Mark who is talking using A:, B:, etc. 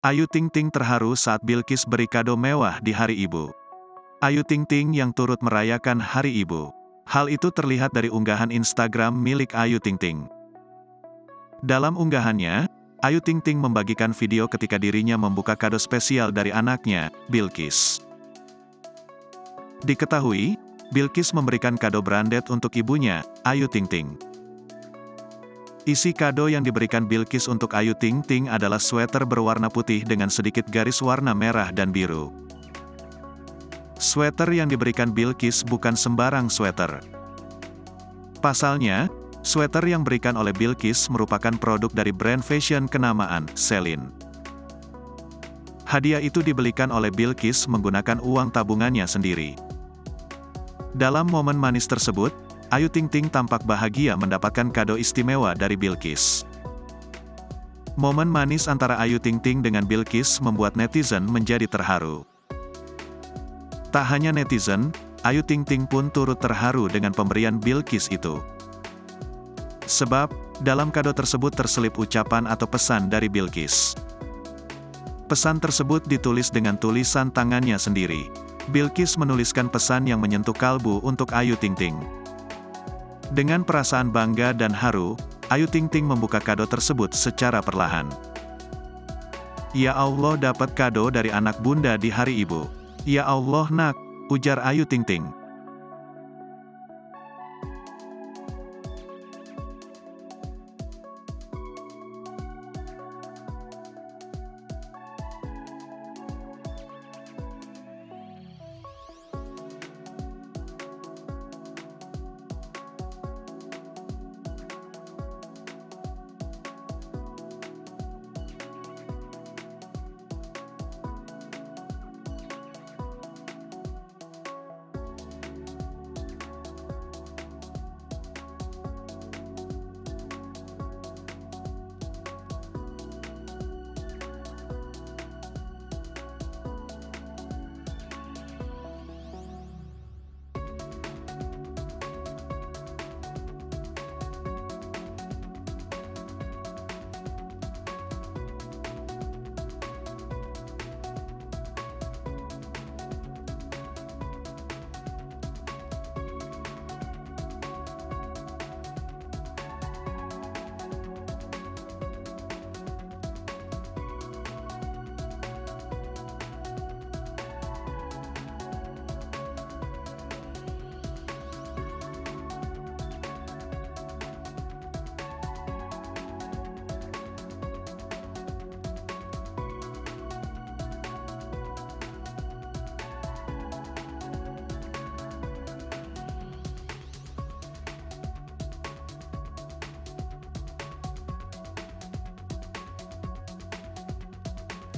A: Ayu Ting Ting terharu saat Bilqis beri kado mewah di Hari Ibu. Ayu Ting Ting yang turut merayakan Hari Ibu. Hal itu terlihat dari unggahan Instagram milik Ayu Ting Ting. Dalam unggahannya, Ayu Ting Ting membagikan video ketika dirinya membuka kado spesial dari anaknya, Bilqis. Diketahui, Bilqis memberikan kado branded untuk ibunya, Ayu Ting Ting. Isi kado yang diberikan Bilqis untuk Ayu Ting Ting adalah sweater berwarna putih dengan sedikit garis warna merah dan biru. Sweater yang diberikan Bilqis bukan sembarang sweater. Pasalnya, sweater yang diberikan oleh Bilqis merupakan produk dari brand fashion kenamaan, Celine. Hadiah itu dibelikan oleh Bilqis menggunakan uang tabungannya sendiri. Dalam momen manis tersebut, Ayu Ting Ting tampak bahagia mendapatkan kado istimewa dari Bilqis. Momen manis antara Ayu Ting Ting dengan Bilqis membuat netizen menjadi terharu. Tak hanya netizen, Ayu Ting Ting pun turut terharu dengan pemberian Bilqis itu. Sebab, dalam kado tersebut terselip ucapan atau pesan dari Bilqis. Pesan tersebut ditulis dengan tulisan tangannya sendiri. Bilqis menuliskan pesan yang menyentuh kalbu untuk Ayu Ting Ting. Dengan perasaan bangga dan haru, Ayu Ting Ting membuka kado tersebut secara perlahan. "Ya Allah, dapat kado dari anak bunda di Hari Ibu. Ya Allah nak," ujar Ayu Ting Ting.